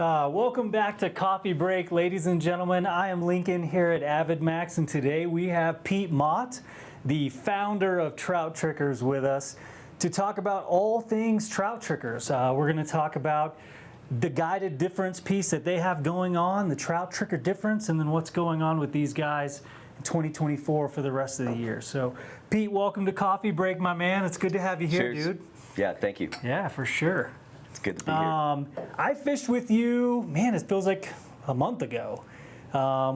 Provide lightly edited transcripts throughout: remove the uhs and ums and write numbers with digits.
Welcome back to Coffee Break, ladies and gentlemen. I am Lincoln here at AvidMax, and today we have Pete Mott, the founder of Trout Trickers, with us to talk about all things Trout Trickers. We're going to talk about the guided difference piece that they have going on, the Trout Tricker difference, and then what's going on with these guys in 2024 for the rest of the year. So, Pete, welcome to Coffee Break, my man. It's good to have you here, Cheers. dude. Yeah, thank you. Yeah, for sure. It's good to be here. I fished with you, man, it feels like a month ago.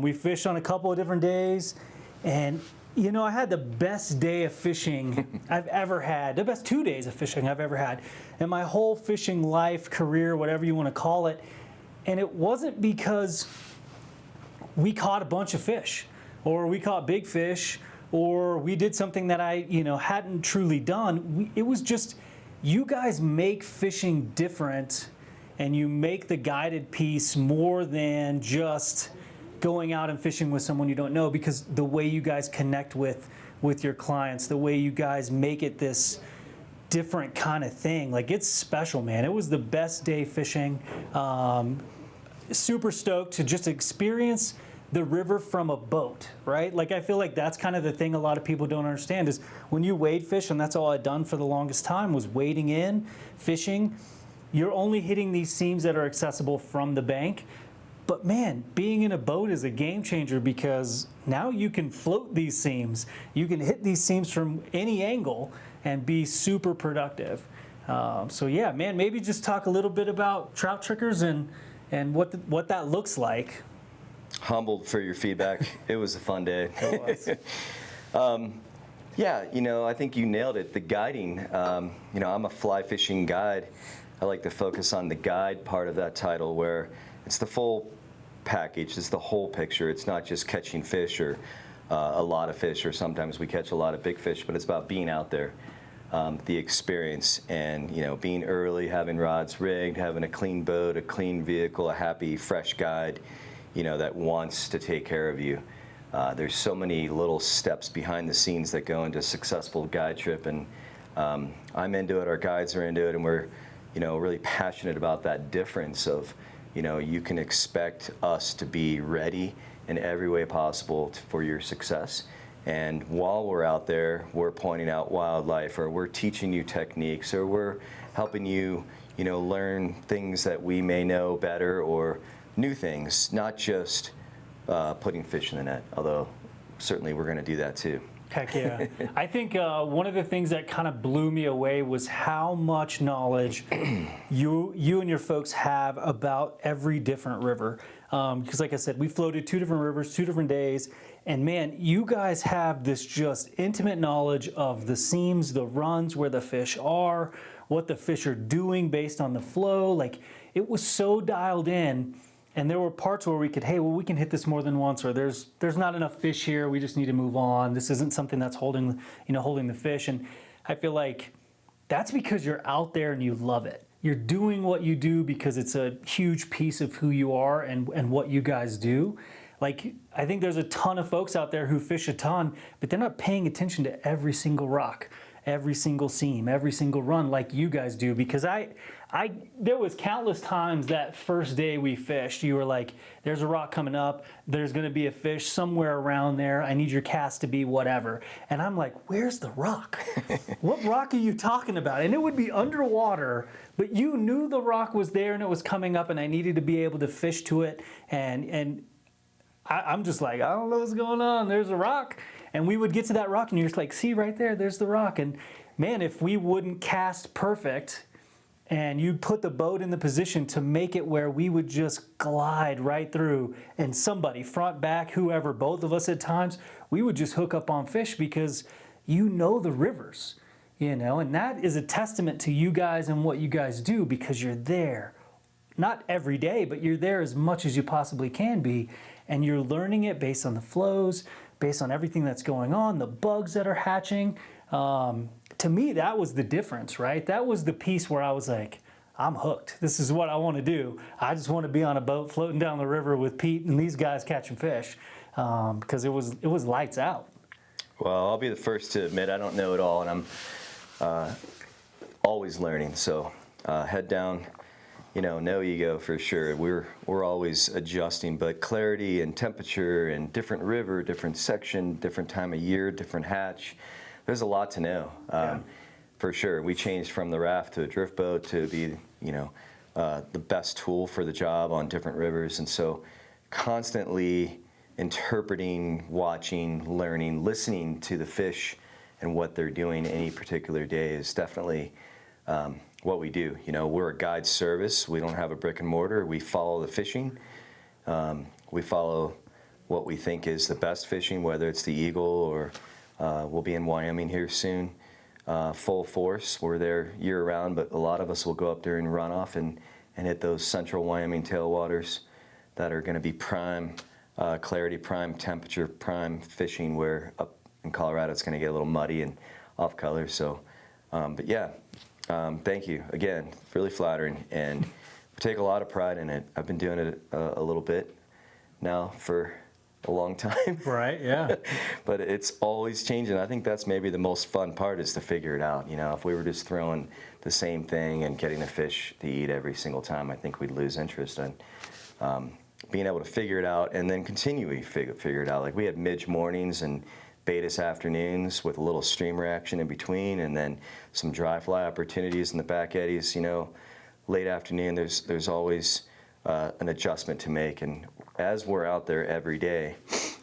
We fished on a couple of different days, and you know, I had the best day of fishing I've ever had, the best 2 days of fishing I've ever had in my whole fishing life, career, whatever you want to call it. And it wasn't because we caught a bunch of fish, or we caught big fish, or we did something that I, hadn't truly done. It was just, you guys make fishing different, and you make the guided piece more than just going out and fishing with someone you don't know, because the way you guys connect with your clients, the way you guys make it this different kind of thing, like, it's special, man. It was the best day fishing. Super stoked to just experience the river from a boat, right? Like, I feel like that's kind of the thing a lot of people don't understand is when you wade fish, and that's all I'd done for the longest time was wading in, fishing, you're only hitting these seams that are accessible from the bank. But man, being in a boat is a game changer, because now you can float these seams. You can hit these seams from any angle and be super productive. So yeah, man, maybe just talk a little bit about Trout Trickers and what that looks like. Humbled for your feedback. It was a fun day. It was. Yeah, I think you nailed it. The guiding, I'm a fly fishing guide. I like to focus on the guide part of that title, where it's the full package, it's the whole picture. It's not just catching fish or a lot of fish, or sometimes we catch a lot of big fish, but it's about being out there, the experience, and being early, having rods rigged, having a clean boat, a clean vehicle, a happy, fresh guide, that wants to take care of you. There's so many little steps behind the scenes that go into a successful guide trip, and I'm into it, our guides are into it, and we're really passionate about that difference of you can expect us to be ready in every way possible for your success. And while we're out there, we're pointing out wildlife, or we're teaching you techniques, or we're helping you, learn things that we may know better, or new things, not just putting fish in the net, although certainly we're going to do that too. Heck yeah. I think one of the things that kind of blew me away was how much knowledge you and your folks have about every different river. Because like I said, we floated 2 different rivers, 2 different days, and man, you guys have this just intimate knowledge of the seams, the runs, where the fish are, what the fish are doing based on the flow. Like, it was so dialed in. And there were parts where we could, we can hit this more than once, or there's not enough fish here, we just need to move on. This isn't something that's holding the fish. And I feel like that's because you're out there and you love it. You're doing what you do because it's a huge piece of who you are and what you guys do. Like, I think there's a ton of folks out there who fish a ton, but they're not paying attention to every single rock, every single seam, every single run like you guys do. Because there was countless times that first day we fished, you were like, there's a rock coming up, there's gonna be a fish somewhere around there, I need your cast to be whatever. And I'm like, where's the rock? What rock are you talking about? And it would be underwater, but you knew the rock was there and it was coming up, and I needed to be able to fish to it. And I'm just like, I don't know what's going on, there's a rock. And we would get to that rock and you're just like, see right there, there's the rock. And man, if we wouldn't cast perfect, and you put the boat in the position to make it where we would just glide right through, and somebody, front, back, whoever, both of us at times, we would just hook up on fish because the rivers, and that is a testament to you guys and what you guys do, because you're there, not every day, but you're there as much as you possibly can be, and you're learning it based on the flows, based on everything that's going on, the bugs that are hatching. To me, that was the difference, right? That was the piece where I was like, I'm hooked. This is what I want to do. I just want to be on a boat floating down the river with Pete and these guys catching fish, because it was lights out. Well, I'll be the first to admit I don't know it all, and I'm always learning. So head down, no ego for sure. We're always adjusting, but clarity and temperature and different river, different section, different time of year, different hatch. There's a lot to know. For sure. We changed from the raft to a drift boat to be, the best tool for the job on different rivers. And so constantly interpreting, watching, learning, listening to the fish and what they're doing any particular day is definitely what we do. We're a guide service. We don't have a brick and mortar. We follow the fishing. We follow what we think is the best fishing, whether it's the Eagle or we'll be in Wyoming here soon, full force. We're there year round, but a lot of us will go up during runoff and hit those central Wyoming tailwaters that are going to be prime clarity, prime temperature, prime fishing, where up in Colorado it's going to get a little muddy and off color. So, but yeah. Thank you again, really flattering, and we take a lot of pride in it. I've been doing it a little bit now for a long time. Right, yeah. But it's always changing. I think that's maybe the most fun part, is to figure it out. If we were just throwing the same thing and getting a fish to eat every single time, I think we'd lose interest in being able to figure it out and then continually figure it out. Like, we had midge mornings and Baetis afternoons with a little stream reaction in between, and then some dry fly opportunities in the back eddies. Late afternoon, there's always an adjustment to make. And as we're out there every day,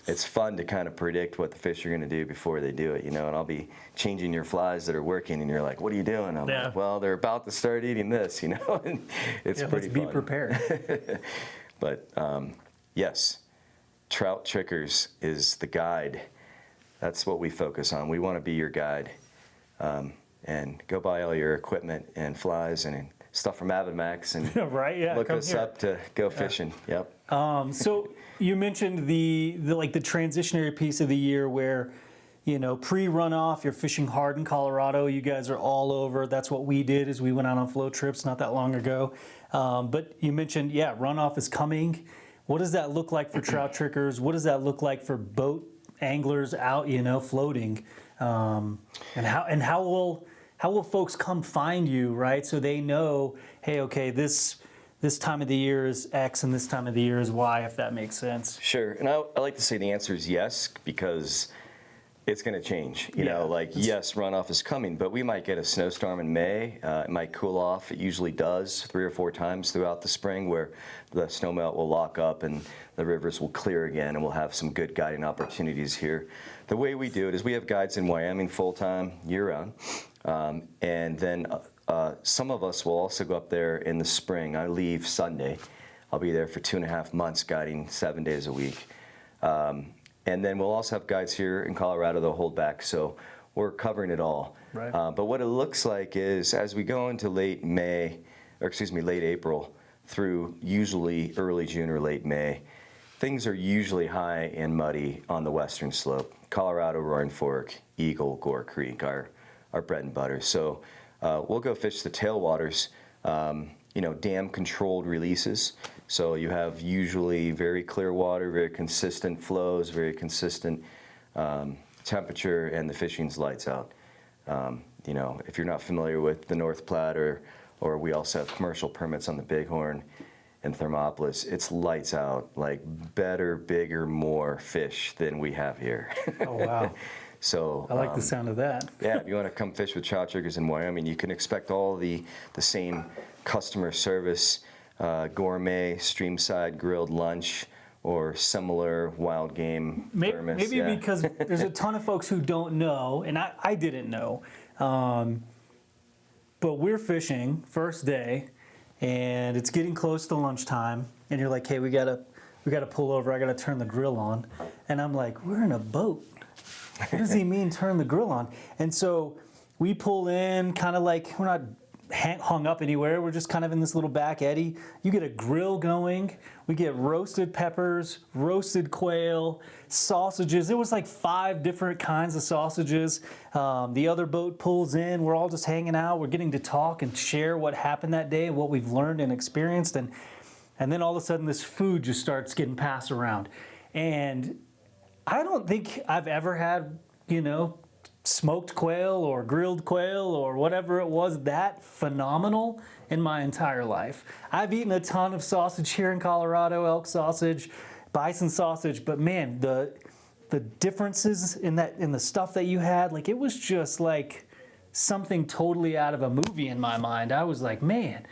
it's fun to kind of predict what the fish are going to do before they do it. And I'll be changing your flies that are working, and you're like, "What are you doing?" I'm like, "Well, they're about to start eating this." And it's pretty fun. Be prepared. But yes, Trout Trickers is the guide. That's what we focus on. We want to be your guide. And go buy all your equipment and flies and stuff from AvidMax and right, yeah, look us up to go fishing. Yep. So you mentioned the transitionary piece of the year where, pre-runoff, you're fishing hard in Colorado. You guys are all over. That's what we did, is we went out on float trips not that long ago. But you mentioned, runoff is coming. What does that look like for Trout Trickers? What does that look like for boat anglers out, floating, and how will folks come find you, right? So they know, hey, okay, this time of the year is X and this time of the year is Y, if that makes sense. Sure, and I like to say the answer is yes, because it's going to change. Yes, runoff is coming, but we might get a snowstorm in May. It might cool off. It usually does 3 or 4 times throughout the spring, where the snowmelt will lock up and the rivers will clear again, and we'll have some good guiding opportunities here. The way we do it is we have guides in Wyoming full-time, year-round, and then some of us will also go up there in the spring. I leave Sunday. I'll be there for 2.5 months guiding 7 days a week. And then we'll also have guides here in Colorado that'll hold back, so we're covering it all. Right. But what it looks like is, as we go into late April through usually early June or late May, things are usually high and muddy on the western slope. Colorado, Roaring Fork, Eagle, Gore Creek, our bread and butter. So we'll go fish the tailwaters, dam-controlled releases. So you have usually very clear water, very consistent flows, very consistent temperature, and the fishing's lights out. If you're not familiar with the North Platte, or we also have commercial permits on the Bighorn and Thermopolis, it's lights out, like better, bigger, more fish than we have here. Oh, wow. So I like the sound of that. Yeah, if you want to come fish with Trout Trickers in Wyoming, you can expect all the same customer service, gourmet, streamside grilled lunch, or similar wild game thermos. Maybe because there's a ton of folks who don't know, and I didn't know, but we're fishing first day, and it's getting close to lunchtime, and you're like, hey, we gotta pull over. I gotta turn the grill on, and I'm like, we're in a boat. What does he mean turn the grill on? And so we pull in, kind of like, we're not hung up anywhere. We're just kind of in this little back eddy. You get a grill going. We get roasted peppers, roasted quail, sausages. It was like 5 different kinds of sausages. The other boat pulls in. We're all just hanging out. We're getting to talk and share what happened that day, what we've learned and experienced. And then all of a sudden this food just starts getting passed around. And I don't think I've ever had, smoked quail or grilled quail or whatever it was that phenomenal in my entire life. I've eaten a ton of sausage here in Colorado, elk sausage, bison sausage, but man, the differences in the stuff that you had, like it was just like something totally out of a movie in my mind. I was like, man,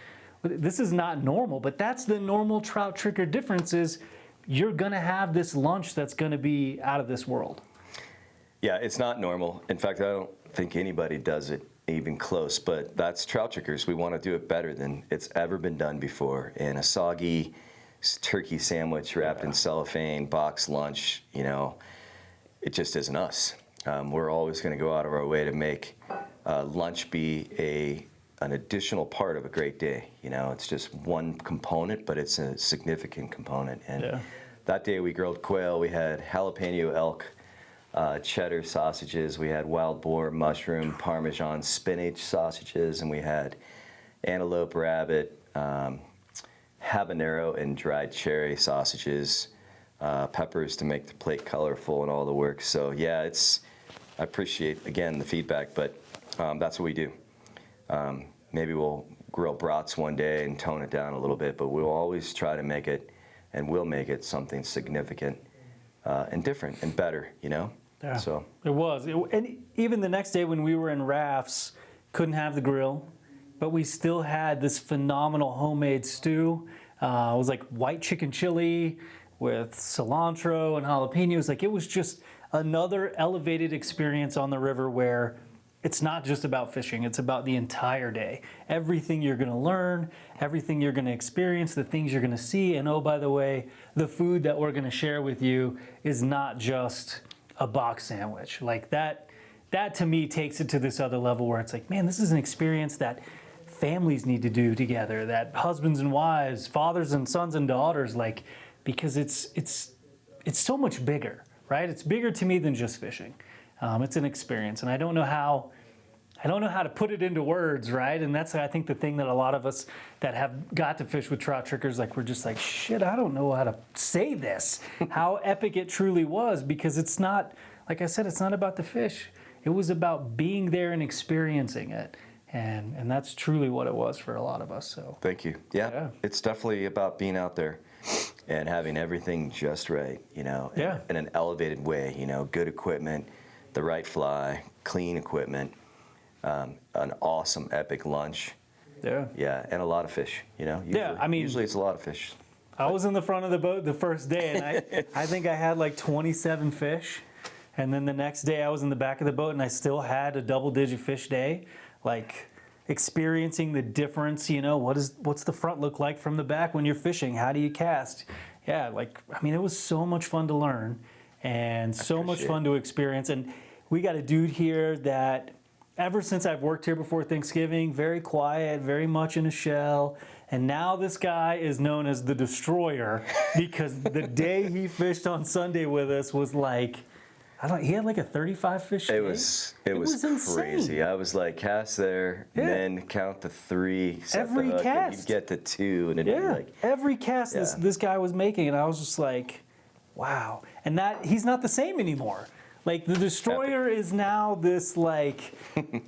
this is not normal, but that's the normal Trout Tricker difference is you're gonna have this lunch that's gonna be out of this world. Yeah, it's not normal. In fact, I don't think anybody does it even close, but that's Trout Trickers. We want to do it better than it's ever been done before. In a soggy turkey sandwich wrapped in cellophane, box lunch, you know, it just isn't us. We're always going to go out of our way to make lunch be an additional part of a great day. You know, it's just one component, but it's a significant component. And that day we grilled quail, we had jalapeno elk, cheddar sausages, we had wild boar, mushroom, Parmesan, spinach sausages, and we had antelope, rabbit, habanero, and dried cherry sausages, peppers to make the plate colorful and all the work. So yeah, I appreciate, again, the feedback, but that's what we do. Maybe we'll grill brats one day and tone it down a little bit, but we'll always try to make it, and we'll make it something significant and different and better, you know? Yeah, so it was. And even the next day when we were in Rafts, couldn't have the grill, but we still had this phenomenal homemade stew. It was like white chicken chili with cilantro and jalapenos. Like it was just another elevated experience on the river where it's not just about fishing, it's about the entire day. Everything you're gonna learn, everything you're gonna experience, the things you're gonna see, and oh, by the way, the food that we're gonna share with you is not just a box sandwich. Like that to me takes it to this other level where it's like, man, this is an experience that families need to do together, that husbands and wives, fathers and sons and daughters, like, because it's so much bigger, right? It's bigger to me than just fishing. It's an experience, and I don't know how to put it into words, right? And that's, I think, the thing that a lot of us that have got to fish with Trout Trickers, like, we're just like, shit, I don't know how to say this, how epic it truly was, because it's not, like I said, it's not about the fish. It was about being there and experiencing it. And that's truly what it was for a lot of us. So thank you. Yeah, it's definitely about being out there and having everything just right, you know, in an elevated way, you know, good equipment, the right fly, clean equipment, an awesome epic lunch. Yeah, and a lot of fish, you know. Usually, usually it's a lot of fish. I was in the front of the boat the first day, and I think I had like 27 fish. And then the next day I was in the back of the boat, and I still had a double-digit fish day. Like experiencing the difference, you know, what's the front look like from the back when you're fishing? How do you cast? Yeah, like, I mean, it was so much fun to learn and so much fun to experience. And we got a dude here that ever since I've worked here before Thanksgiving, very quiet, very much in a shell. And now this guy is known as the Destroyer because the day he fished on Sunday with us was like, he had like a 35 fish day. It was crazy. Insane. I was like, cast there, then count to 3, set every the hook, cast. and you'd get to 2, and it'd be like every cast this guy was making, and I was just like, wow. And that he's not the same anymore. Like the Destroyer is now this like,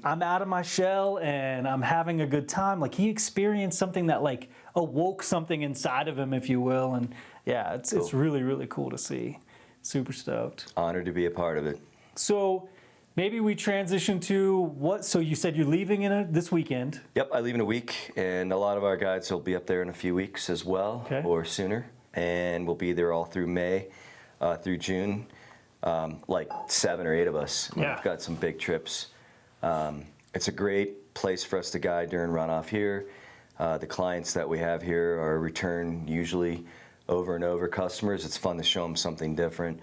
I'm out of my shell and I'm having a good time. Like he experienced something that like awoke something inside of him, if you will. And yeah, it's really, really cool to see. Super stoked. Honored to be a part of it. So maybe we transition to what? So you said you're leaving this weekend. Yep, I leave in a week, and a lot of our guides will be up there in a few weeks as well, or sooner. And we'll be there all through May, through June, like 7 or 8 of us. Yeah. We've got some big trips. It's a great place for us to guide during runoff here. The clients that we have here are return usually over and over customers. It's fun to show them something different,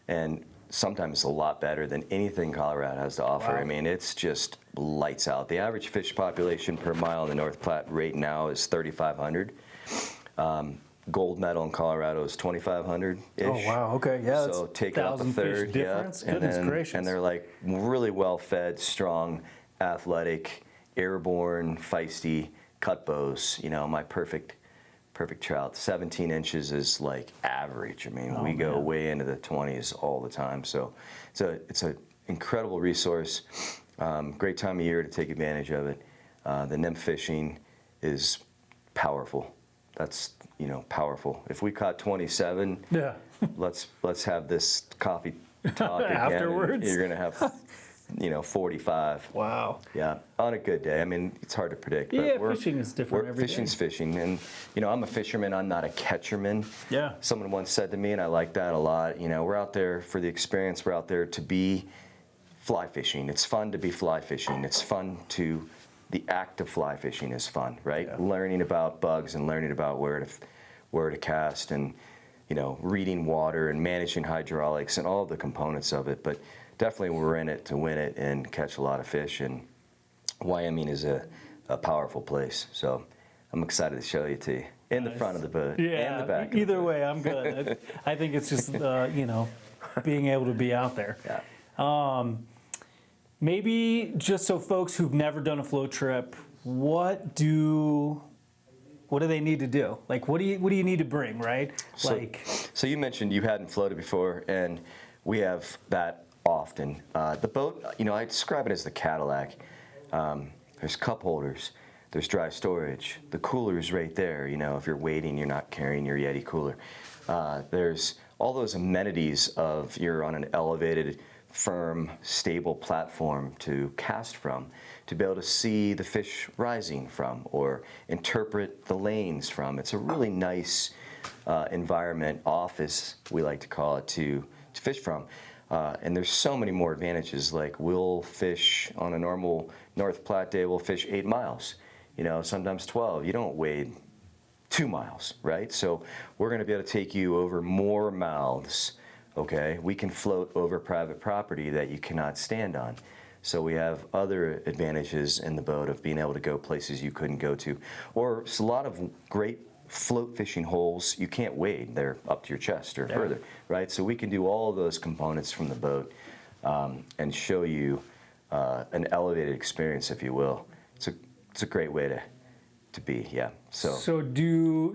and sometimes a lot better than anything Colorado has to offer. Wow. I mean, it's just lights out. The average fish population per mile in the North Platte right now is 3,500. Gold medal in Colorado is 2,500-ish. Oh, wow, okay, yeah. So take out the third, difference. And Goodness gracious. And they're like really well-fed, strong, athletic, airborne, feisty cut bows. You know, my perfect trout. 17 inches is like average. I mean, we go way into the 20s all the time. So it's a incredible resource. Great time of year to take advantage of it. The nymph fishing is powerful. That's, powerful. If we caught 27, Yeah. let's have this coffee talk again. Afterwards? You're gonna have, 45. Wow. Yeah, on a good day. I mean, it's hard to predict. But Yeah, fishing is different every day. Fishing's fishing, and I'm a fisherman. I'm not a catcherman. Yeah. Someone once said to me, and I like that a lot. We're out there for the experience. We're out there to be fly fishing. It's fun to be fly fishing. It's fun to. The act of fly fishing is fun, right? Yeah. Learning about bugs and learning about where to cast, and reading water and managing hydraulics and all the components of it. But definitely we're in it to win it and catch a lot of fish. And Wyoming is a powerful place. So I'm excited to show you to you in the front of the boat Yeah. and the back. Either way, I'm good. I think it's just being able to be out there. Yeah. Maybe just so folks who've never done a float trip, what do they need to do? Like, what do you need to bring, right? So you mentioned you hadn't floated before, and we have that often. The boat, I describe it as the Cadillac. There's cup holders, there's dry storage. The cooler is right there. If you're waiting, you're not carrying your Yeti cooler. There's all those amenities of you're on an elevated, firm, stable platform to cast from, to be able to see the fish rising from or interpret the lanes from. It's a really nice environment, office, we like to call it, to fish from. And there's so many more advantages. Like, we'll fish on a normal North Platte day, we'll fish 8 miles, sometimes 12. You don't wade 2 miles, right? So we're going to be able to take you over more mouths. Okay, we can float over private property that you cannot stand on. So we have other advantages in the boat of being able to go places you couldn't go to. Or it's a lot of great float fishing holes you can't wade. They're up to your chest or further, right? So we can do all of those components from the boat and show you an elevated experience, if you will. It's a great way to be, yeah. So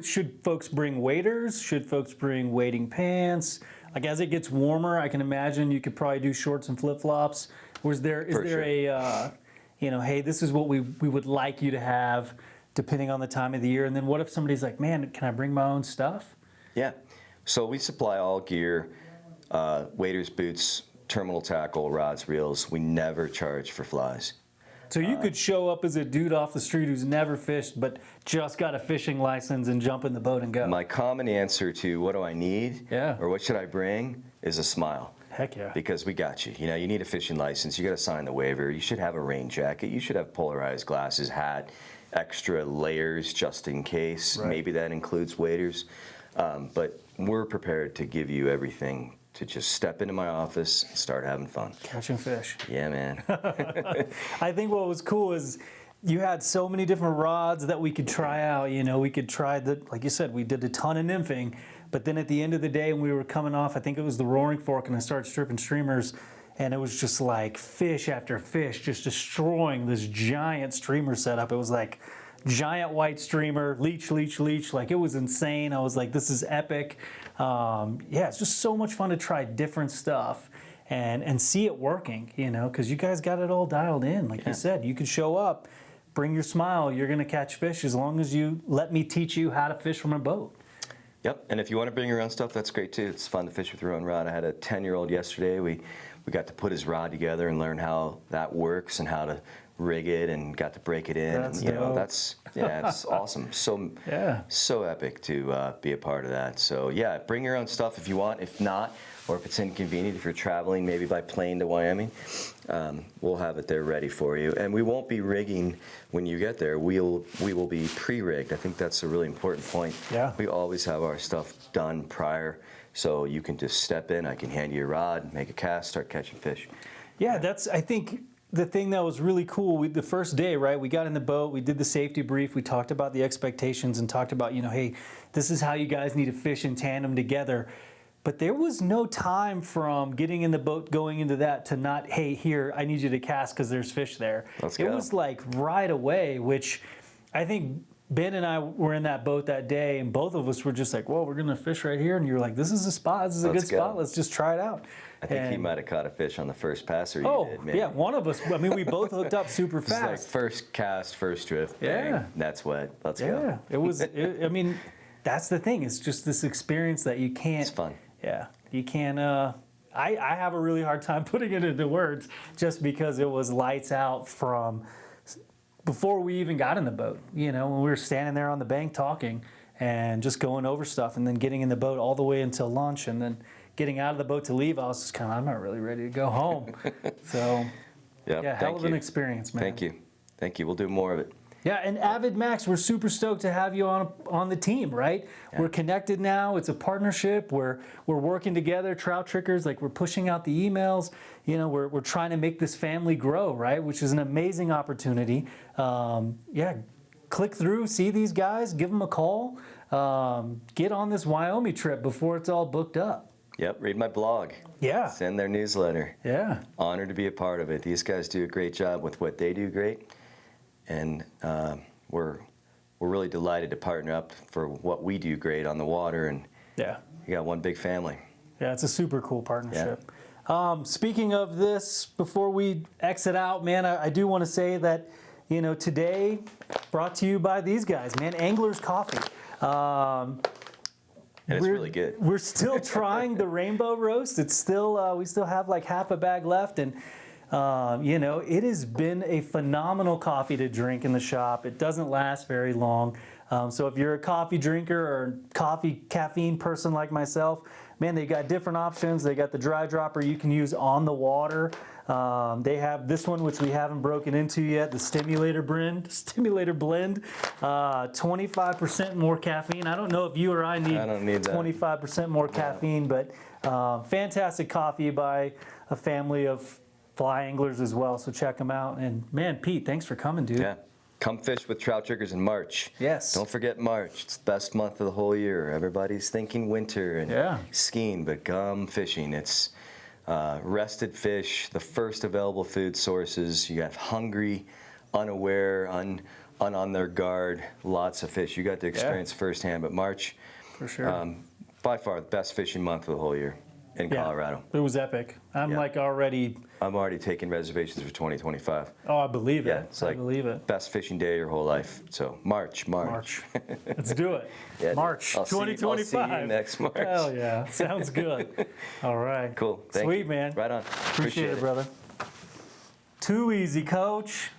should folks bring waders? Should folks bring wading pants? Like, as it gets warmer, I can imagine you could probably do shorts and flip-flops. Is there a, hey, this is what we would like you to have, depending on the time of the year? And then what if somebody's like, man, can I bring my own stuff? Yeah. So we supply all gear, waders, boots, terminal tackle, rods, reels. We never charge for flies. So you could show up as a dude off the street who's never fished but just got a fishing license and jump in the boat and go. My common answer to what do I need or what should I bring is a smile. Heck yeah. Because we got you. You need a fishing license. You got to sign the waiver. You should have a rain jacket. You should have polarized glasses, hat, extra layers just in case. Right. Maybe that includes waders. But we're prepared to give you everything to just step into my office and start having fun. Catching fish. Yeah, man. I think what was cool is you had so many different rods that we could try out. We could try like you said, we did a ton of nymphing, but then at the end of the day when we were coming off, I think it was the Roaring Fork, and I started stripping streamers, and it was just like fish after fish just destroying this giant streamer setup. It was like giant white streamer, leech, like it was insane. I was like, this is epic. It's just so much fun to try different stuff and see it working, because you guys got it all dialed in. Like you said, you could show up, bring your smile, you're going to catch fish as long as you let me teach you how to fish from a boat. Yep, and if you want to bring your own stuff, that's great too. It's fun to fish with your own rod. I had a 10-year-old yesterday. We got to put his rod together and learn how that works and how to rig it, and got to break it in. That's and, dope. It's awesome. So epic to be a part of that. So yeah, bring your own stuff if you want. If not, or if it's inconvenient, if you're traveling maybe by plane to Wyoming, we'll have it there ready for you. And we won't be rigging when you get there. We will be pre-rigged. I think that's a really important point. Yeah. We always have our stuff done prior, so you can just step in. I can hand you a rod, make a cast, start catching fish. Yeah, I think the thing that was really cool, the first day, right, we got in the boat, we did the safety brief, we talked about the expectations and talked about, hey, this is how you guys need to fish in tandem together. But there was no time from getting in the boat, going into that, to not, hey, here, I need you to cast because there's fish there. Let's go. It was like right away, which I think Ben and I were in that boat that day, and both of us were just like, "Whoa, we're gonna fish right here." And you're like, "This is a spot. This is a Let's good go. spot. Let's just try it out." I think he And- might have caught a fish on the first pass, or you Oh, did, maybe. yeah, one of us. I mean, we both hooked up super It's like fast. first cast, first drift. Bang. Yeah. That's what. Let's Yeah, go. it was. I mean, that's the thing. It's just this experience that you can't. It's fun. Yeah, you can't. I have a really hard time putting it into words, just because it was lights out from before we even got in the boat. You know, when we were standing there on the bank talking and just going over stuff, and then getting in the boat all the way until lunch, and then getting out of the boat to leave. I was just kind of, I'm not really ready to go home. So, Yep, yeah, hell thank of an you. experience, man. Thank you. Thank you. We'll do more of it. Yeah, and AvidMax, we're super stoked to have you on the team, right? Yeah. We're connected now. It's a partnership. We're working together. Trout Trickers, like, we're pushing out the emails. You know, we're trying to make this family grow, right? Which is an amazing opportunity. Yeah, click through, see these guys, give them a call. Get on this Wyoming trip before it's all booked up. Yep. Read my blog. Yeah, Send their newsletter. yeah. Honored to be a part of it. These guys do a great job with what they do great, and we're really delighted to partner up for what we do great on the water. And Yeah. you got one big family. Yeah, it's a super cool partnership. Speaking of this, before we exit out, man, I do want to say that, you know, today brought to you by these guys, man, Angler's Coffee. And it's really good. We're still trying the Rainbow Roast. It's still, we still have like half a bag left, and you know, it has been a phenomenal coffee to drink in the shop. It doesn't last very long. So if you're a coffee drinker or caffeine person like myself, man, they got different options. They got the dry dropper you can use on the water. They have this one, which we haven't broken into yet, the Stimulator Blend. 25% more caffeine. I don't know if you or I don't need that. 25% more caffeine, but fantastic coffee by a family of fly anglers as well. So check them out. And man, Pete, thanks for coming, dude. Yeah. Come fish with Trout Trickers in March. Yes. Don't forget March. It's the best month of the whole year. Everybody's thinking winter and Yeah. skiing, but come fishing. It's rested fish, the first available food sources. You got hungry, unaware, on their guard, lots of fish. You got to experience firsthand. But March, For sure. by far the best fishing month of the whole year in Yeah. Colorado. It was epic. I'm Yeah. like already, I'm already taking reservations for 2025. oh, I believe Yeah, it. it's I like believe it. best fishing day of your whole life. So March. March. Let's do it. Yeah, dude. March I'll see you 2025. next March. Hell yeah. Sounds good. All right. Cool. Thank Sweet, you. man. Right on. Appreciate it, brother. Too easy, coach.